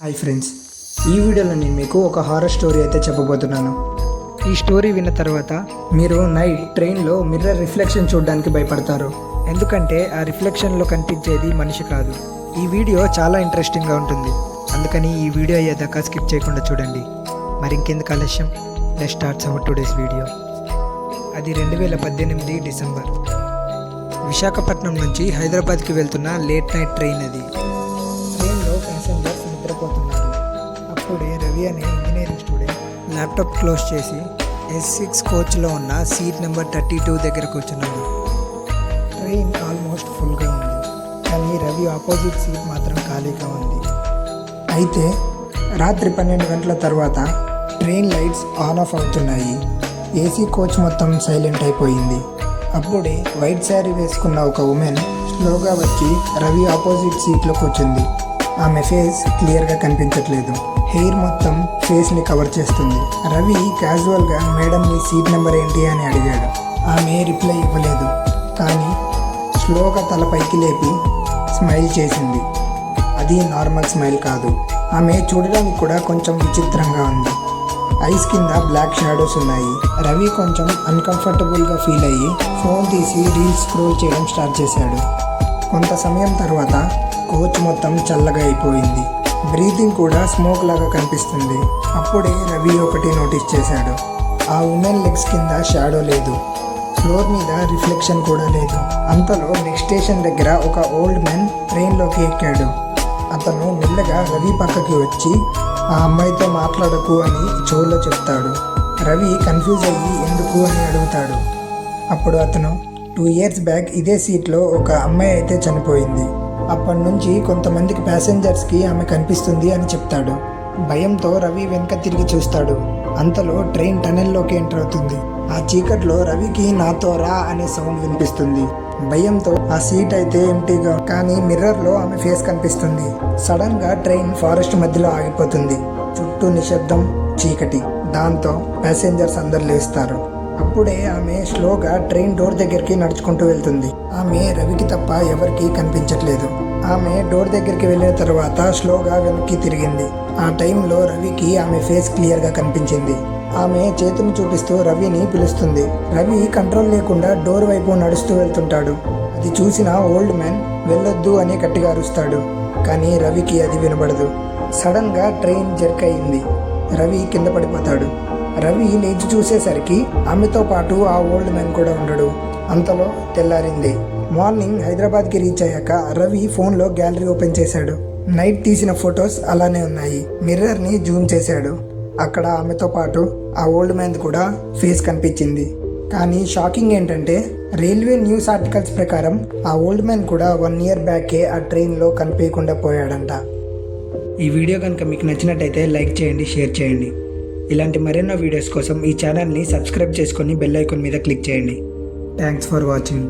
Hi friends, ఈ వీడియోలో నేను మీకు ఒక హారర్ స్టోరీ అయితే చెప్పబోతున్నాను. ఈ స్టోరీ విన్న తర్వాత మీరు నైట్ ట్రైన్లో మిర్రర్ రిఫ్లెక్షన్ చూడడానికి భయపడతారు. ఎందుకంటే ఆ రిఫ్లెక్షన్లో కనిపించేది మనిషి కాదు. ఈ వీడియో చాలా ఇంట్రెస్టింగ్గా ఉంటుంది, అందుకని ఈ వీడియో అయ్యేదాకా స్కిప్ చేయకుండా చూడండి. మరి ఇంకెందుకు ఆలస్యం, let's start our today's video. అది 2018 డిసెంబర్. విశాఖపట్నం నుంచి హైదరాబాద్కి వెళ్తున్న లేట్ నైట్ ట్రైన్ అది. ట్రైన్లో ప్యాసింజర్స్ నిద్రపోతున్నారు. అప్పుడే రవి అనే ఇంజనీరింగ్ స్టూడెంట్ ల్యాప్టాప్ క్లోజ్ చేసి S6 కోచ్లో ఉన్న సీట్ నెంబర్ 32 దగ్గర కూర్చున్నాడు. ట్రైన్ ఆల్మోస్ట్ ఫుల్గా ఉంది, కానీ రవి ఆపోజిట్ సీట్ మాత్రం ఖాళీగా ఉంది. అయితే రాత్రి 12 గంటల తర్వాత ట్రైన్ లైట్స్ ఆన్ ఆఫ్ అవుతున్నాయి. ఏసీ కోచ్ మొత్తం సైలెంట్ అయిపోయింది. అప్పుడే వైట్ శారీ వేసుకున్న ఒక ఉమెన్ స్లోగా వచ్చి రవి ఆపోజిట్ సీట్లో కూర్చుంది. ఆమె ఫేస్ క్లియర్గా కనిపించట్లేదు. హెయిర్ మొత్తం ఫేస్ని కవర్ చేస్తుంది. రవి క్యాజువల్గా మేడం మీ సీట్ నెంబర్ ఏంటి అని అడిగాడు. ఆమె రిప్లై ఇవ్వలేదు, కానీ స్లోగా తల పైకి లేపి స్మైల్ చేసింది. అది నార్మల్ స్మైల్ కాదు. ఆమె చూడడానికి కూడా కొంచెం విచిత్రంగా ఉంది. ఐస్ కింద బ్లాక్ షాడోస్ ఉన్నాయి. రవి కొంచెం అన్కంఫర్టబుల్గా ఫీల్ అయ్యి ఫోన్ తీసి రీల్స్ స్క్రోల్ చేయడం స్టార్ట్ చేశాడు. కొంత సమయం తర్వాత కోచ్ మొత్తం చల్లగా అయిపోయింది. బ్రీతింగ్ కూడా స్మోక్ లాగా కనిపిస్తుంది. అప్పుడే రవి ఒకటి నోటీస్ చేశాడు. ఆ ఉమెన్ లెగ్స్ కింద షాడో లేదు, ఫ్లోర్ మీద రిఫ్లెక్షన్ కూడా లేదు. అంతలో నెక్స్ట్ స్టేషన్ దగ్గర ఒక ఓల్డ్ మ్యాన్ ట్రైన్లోకి ఎక్కాడు. అతను మెల్లగా రవి పక్కకి వచ్చి ఆ అమ్మాయితో మాట్లాడకు అని చెవులో చెప్తాడు. రవి కన్ఫ్యూజ్ అయ్యి ఎందుకు అని అడుగుతాడు. అప్పుడు అతను 2 years బ్యాక్ ఇదే సీట్లో ఒక అమ్మాయి అయితే చనిపోయింది. అప్పటి నుంచి కొంతమందికి ప్యాసింజర్స్కి ఆమె కనిపిస్తుంది అని చెప్తాడు. భయంతో రవి వెనక తిరిగి చూస్తాడు. అంతలో ట్రైన్ టనెల్లోకి ఎంటర్ అవుతుంది. ఆ చీకట్లో రవికి నాతో రా అనే సౌండ్ వినిపిస్తుంది. భయంతో ఆ సీట్ అయితే ఎంటీగా, కానీ మిర్రర్లో ఆమె ఫేస్ కనిపిస్తుంది. సడన్ గా ట్రైన్ ఫారెస్ట్ మధ్యలో ఆగిపోతుంది. చుట్టూ నిశ్శబ్దం, చీకటి. దాంతో ప్యాసింజర్స్ అందరు లేస్తారు. అప్పుడే ఆమె స్లోగా ట్రైన్ డోర్ దగ్గరికి నడుచుకుంటూ వెళ్తుంది. ఆమె రవికి తప్ప ఎవరికి కనిపించట్లేదు. ఆమె డోర్ దగ్గరికి వెళ్ళిన తర్వాత స్లోగా వెనక్కి తిరిగింది. ఆ టైంలో రవికి ఆమె ఫేస్ క్లియర్గా కనిపించింది. ఆమె చేతులు చూపిస్తూ రవిని పిలుస్తుంది. రవి కంట్రోల్ లేకుండా డోర్ వైపు నడుస్తూ వెళ్తుంటాడు. అది చూసిన ఓల్డ్ మ్యాన్ వెళ్ళొద్దు అని గట్టిగా అరుస్తాడు, కానీ రవికి అది వినబడదు. సడన్ గా ట్రైన్ జర్క్ అయింది. రవి కింద పడిపోతాడు. రవి లేచి చూసేసరికి ఆమెతో పాటు ఆ ఓల్డ్ మ్యాన్ కూడా ఉండడు. అంతలో తెల్లారింది. మార్నింగ్ హైదరాబాద్కి రీచ్ అయ్యాక రవి ఫోన్లో గ్యాలరీ ఓపెన్ చేశాడు. నైట్ తీసిన ఫొటోస్ అలానే ఉన్నాయి. మిర్రర్ని జూమ్ చేశాడు. అక్కడ ఆమెతో పాటు ఆ ఓల్డ్ మ్యాన్ కూడా ఫేస్ కనిపించింది. కానీ షాకింగ్ ఏంటంటే రైల్వే న్యూస్ ఆర్టికల్స్ ప్రకారం ఆ ఓల్డ్ మ్యాన్ కూడా 1 year బ్యాకే ఆ ట్రైన్లో కనిపించకుండా పోయాడంట. ఈ వీడియో కనుక మీకు నచ్చినట్టయితే లైక్ చేయండి, షేర్ చేయండి. ఇలాంటి మరెన్నో వీడియోస్ కోసం ఈ ఛానల్ని సబ్స్క్రైబ్ చేసుకొని బెల్ ఐకాన్ మీద క్లిక్ చేయండి. Thanks for watching.